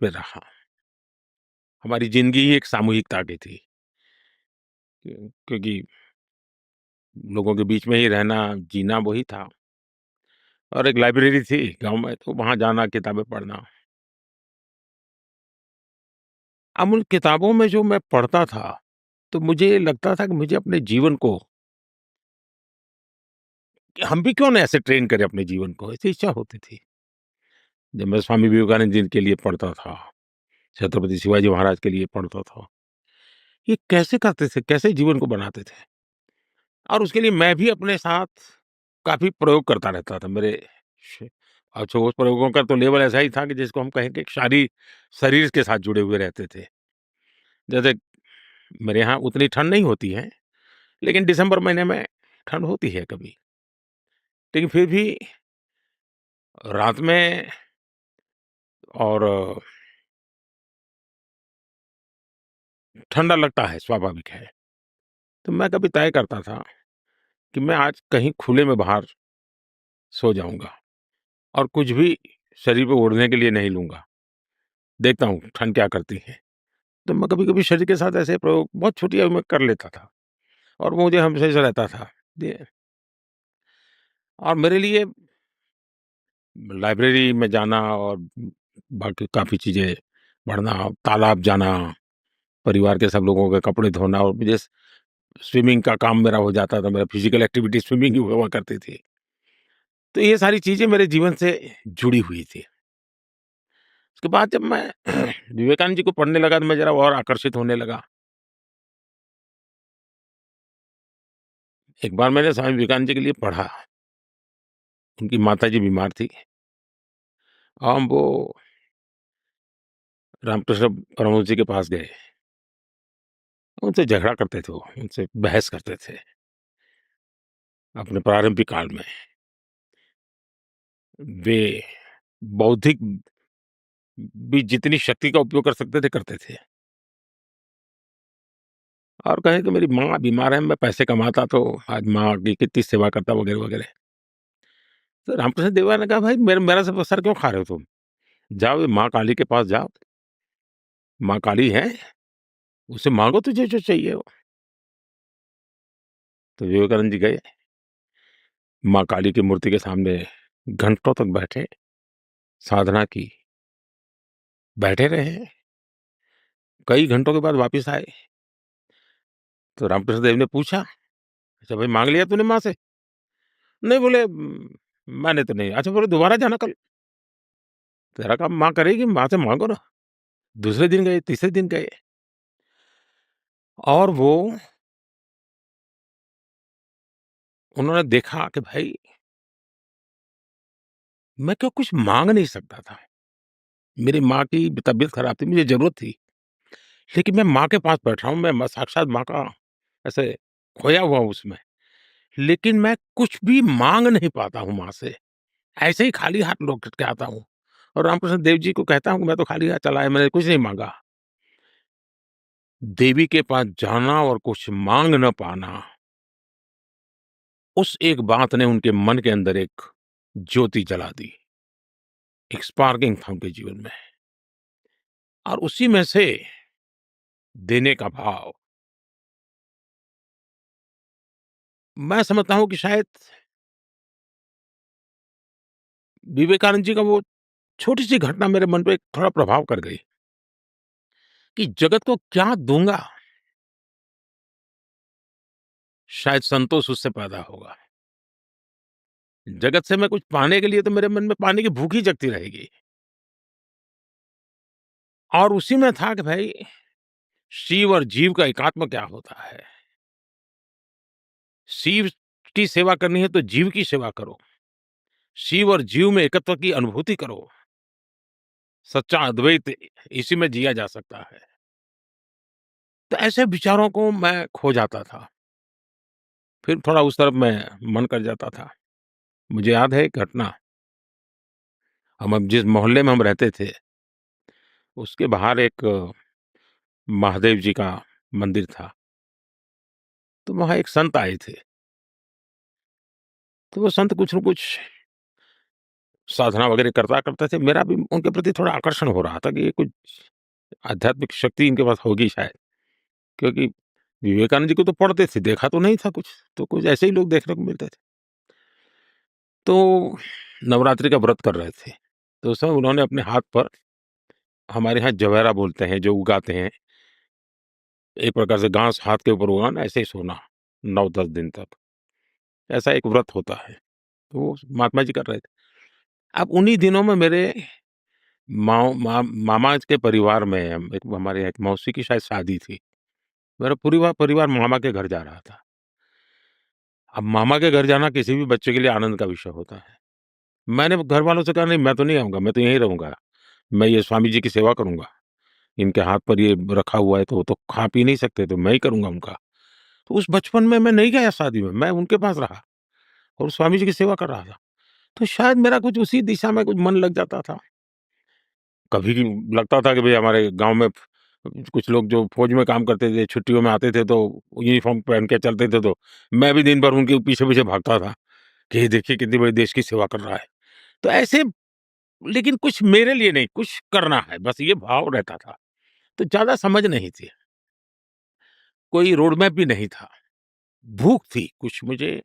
पे रहा। हमारी ज़िंदगी ही एक सामूहिकता की थी। क्योंकि लोगों के बीच में ही रहना, जीना वही था। और एक लाइब्रेरी थी गाँव में, तो वहाँ जाना, किताबें पढ़ना। अब उन किताबों में जो मैं पढ़ता था, तो मुझे लगता था कि मुझे अपने जीवन को कि हम भी क्यों ना ऐसे ट्रेन करें अपने जीवन को, ऐसी इच्छा होती थी। जब मैं स्वामी विवेकानंद जी के लिए पढ़ता था, छत्रपति शिवाजी महाराज के लिए पढ़ता था, ये कैसे करते थे, कैसे जीवन को बनाते थे? और उसके लिए मैं भी अपने साथ काफ़ी प्रयोग करता रहता था। मेरे श अच्छा, उस प्रयोगों का तो लेवल ऐसा ही था कि जिसको हम कहें कि एक शरीर के साथ जुड़े हुए रहते थे। जैसे मेरे यहाँ उतनी ठंड नहीं होती है, लेकिन दिसंबर महीने में ठंड होती है कभी। लेकिन फिर भी रात में और ठंडा लगता है, स्वाभाविक है। तो मैं कभी तय करता था कि मैं आज कहीं खुले में बाहर सो जाऊँगा और कुछ भी शरीर पे ओढ़ने के लिए नहीं लूँगा। देखता हूँ ठंड क्या करती है। तो मैं कभी-कभी शरीर के साथ ऐसे प्रयोग बहुत छोटी आयु में कर लेता था और वो मुझे हमेशा से रहता था। ये और मेरे लिए लाइब्रेरी में जाना और बाकी काफ़ी चीज़ें पढ़ना, तालाब जाना, परिवार के सब लोगों के कपड़े धोना और मुझे स्विमिंग का काम मेरा हो जाता था। मेरा फिज़िकल एक्टिविटी स्विमिंग ही हुआ करती थी। तो ये सारी चीज़ें मेरे जीवन से जुड़ी हुई थी। उसके बाद जब मैं विवेकानंद जी को पढ़ने लगा तो मैं ज़रा और आकर्षित होने लगा। एक बार मैंने स्वामी विवेकानंद जी के लिए पढ़ा, उनकी माताजी बीमार थी। हम वो रामकृष्ण परमहंस जी के पास गए। उनसे झगड़ा करते थे वो, उनसे बहस करते थे, अपने प्रारंभिक काल में। वे बौद्धिक भी जितनी शक्ति का उपयोग कर सकते थे, करते थे। और कहें कि मेरी माँ बीमार है, मैं पैसे कमाता तो आज माँ की कितनी सेवा करता वगैरह-वगैरह। तो रामकृष्ण देव ने कहा, "भाई मेरा सब सर क्यों खा रहे हो तुम? जाओ ये माँ काली के पास जाओ, माँ काली है, उससे माँगो तुझे जो चाहिए हो।" तो विवेकानंद जी गए, माँ काली की मूर्ति के सामने घंटों तक बैठे, साधना की, बैठे रहे। कई घंटों के बाद वापिस आए, तो रामकृष्ण देव ने पूछा, "अच्छा भाई माँग लिया तूने माँ से?" नहीं बोले, मैंने तो नहीं।" अच्छा बोले, "दोबारा जाना कल, तेरा काम माँ करेगी, माँ से माँगो ना।" दूसरे दिन गए, तीसरे दिन गए और वो उन्होंने देखा कि भाई मैं क्यों कुछ माँग नहीं सकता था। मेरी माँ की तबीयत खराब थी, मुझे ज़रूरत थी, लेकिन मैं माँ के पास बैठा हूँ, मैं साक्षात माँ का ऐसे खोया हुआ हूँ उसमें, लेकिन मैं कुछ भी माँग नहीं पाता हूँ माँ से। ऐसे ही खाली हाथ लौट के आता हूँ और रामकृष्ण देव जी को कहता हूँ कि मैं तो खाली हाथ चला आया, मैंने कुछ नहीं माँगा। देवी के पास जाना और कुछ माँग न पाना, उस एक बात ने उनके मन के अंदर एक ज्योति जला दी, एक स्पार्किंग था उनके जीवन में और उसी में से देने का भाव, मैं समझता हूँ कि शायद विवेकानंद जी का वो छोटी-सी घटना मेरे मन पे थोड़ा प्रभाव कर गई कि जगत को क्या दूँगा, शायद संतोष उससे पैदा होगा। जगत से मैं कुछ पाने के लिए तो मेरे मन में पाने की भूख ही जगती रहेगी और उसी में था कि भाई शिव और जीव का एकात्म क्या होता है? शिव की सेवा करनी है तो जीव की सेवा करो। शिव और जीव में एकत्व की अनुभूति करो। सच्चा अद्वैत इसी में जिया जा सकता है। तो ऐसे विचारों को मैं खो जाता था। फिर थोड़ा उस तरफ मैं मन कर जाता था। मुझे याद है एक घटना, हम अब जिस मोहल्ले में हम रहते थे, उसके बाहर एक महादेव जी का मंदिर था। तो वहाँ एक संत आए थे। तो वो संत कुछ न कुछ साधना वगैरह करते थे, मेरा भी उनके प्रति थोड़ा आकर्षण हो रहा था कि ये कुछ आध्यात्मिक शक्ति इनके पास होगी शायद। क्योंकि विवेकानंद जी को तो पढ़ते थे, देखा तो नहीं था कुछ, तो कुछ ऐसे ही लोग देखने को मिलते थे। तो नवरात्रि का व्रत कर रहे थे, तो उस समय उन्होंने अपने हाथ पर, हमारे यहाँ जवेरा बोलते हैं, जो उगाते हैं, एक प्रकार से घास हाथ के ऊपर उगाना, ऐसे ही सोना 9-10 दिन तक, ऐसा एक व्रत होता है। तो वो महात्मा जी कर रहे थे। अब उन्हीं दिनों में मेरे मामा के परिवार में एक हमारे यहाँ एक मौसी की शायद शादी थी। मेरा पूरी परिवार मामा के घर जा रहा था। अब मामा के घर जाना किसी भी बच्चे के लिए आनंद का विषय होता है। मैंने घर वालों से कहा, नहीं मैं तो नहीं आऊँगा, मैं तो यहीं रहूँगा। मैं ये स्वामी जी की सेवा करूँगा। इनके हाथ पर ये रखा हुआ है तो वो तो खा पी नहीं सकते, तो मैं ही करूँगा उनका। तो उस बचपन में मैं नहीं गया शादी में, मैं उनके पास रहा और स्वामी जी की सेवा कर रहा था। तो शायद मेरा कुछ उसी दिशा में कुछ मन लग जाता था। कभी लगता था कि भई हमारे गाँव में कुछ लोग जो फ़ौज में काम करते थे, छुट्टियों में आते थे तो यूनिफ़ॉर्म पहन के चलते थे, तो मैं भी दिन भर उनके पीछे-पीछे भागता था कि ये देखिए कितनी बड़ी देश की सेवा कर रहा है। तो ऐसे, लेकिन कुछ मेरे लिए नहीं, कुछ करना है, बस ये भाव रहता था। तो ज़्यादा समझ नहीं थी, कोई रोड मैप भी नहीं था। भूख थी कुछ मुझे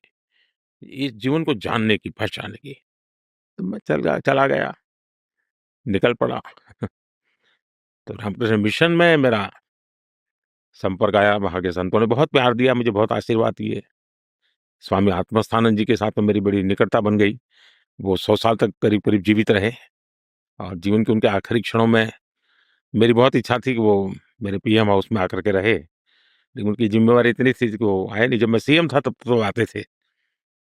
इस जीवन को जानने की, पहचानने की। तो मैं चला गया, निकल पड़ा। तो रामकृष्ण मिशन में मेरा संपर्क आया, वहाँ के संतों ने बहुत प्यार दिया, मुझे बहुत आशीर्वाद दिए। स्वामी आत्मस्थानंद जी के साथ में मेरी बड़ी निकटता बन गई। वो 100 साल तक करीब-करीब जीवित रहे और जीवन के उनके आखिरी क्षणों में मेरी बहुत इच्छा थी कि वो मेरे पीएम हाउस में आकर के रहे। लेकिन उनकी ज़िम्मेवारी इतनी थी कि वो आए नहीं। जब मैं सीएम था तब तो आते थे।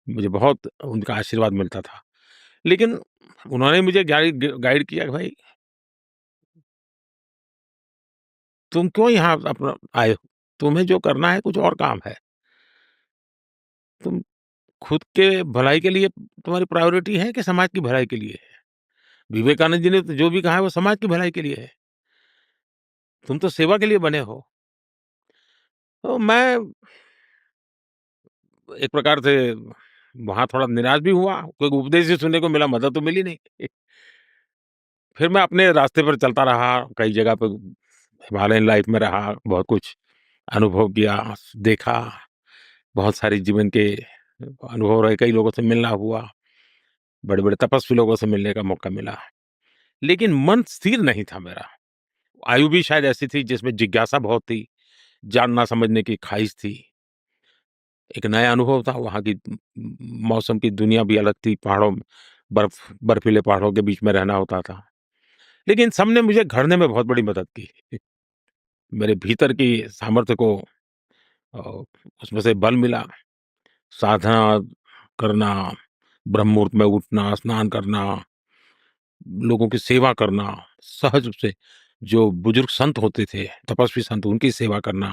मुझे बहुत उनका आशीर्वाद मिलता था। लेकिन उन्होंने मुझे गाइड किया कि भाई तुम क्यों यहाँ अपना आए हो? तुम्हें जो करना है कुछ और काम है। तुम खुद के भलाई के लिए तुम्हारी प्रायोरिटी है कि समाज की भलाई के लिए है? विवेकानंद जी ने तो जो भी कहा है वो समाज की भलाई के लिए है। तुम तो सेवा के लिए बने हो। तो मैं एक प्रकार से वहाँ थोड़ा निराश भी हुआ, कोई उपदेश ही सुनने को मिला, मदद तो मिली नहीं। फिर मैं अपने रास्ते पर चलता रहा, कई जगह पे हिमालयन लाइफ में रहा, बहुत कुछ अनुभव किया, देखा, बहुत सारे जीवन के अनुभव रहे, कई लोगों से मिलना हुआ, बड़े-बड़े तपस्वी लोगों से मिलने का मौका मिला। लेकिन मन स्थिर नहीं था मेरा। आयु भी शायद ऐसी थी जिसमें जिज्ञासा बहुत थी, जानना समझने की ख़्वाहिश थी। एक नया अनुभव था, वहाँ की मौसम की दुनिया भी अलग थी, पहाड़ों में बर्फीले पहाड़ों के बीच में रहना होता था। लेकिन सबने मुझे घड़ने में बहुत बड़ी मदद की। मेरे भीतर की सामर्थ्य को अ, उसमें से बल मिला, साधना करना, ब्रह्म मुहूर्त में उठना, स्नान करना, लोगों की सेवा करना, सहज रूप से जो बुजुर्ग संत होते थे, तपस्वी संत, उनकी सेवा करना।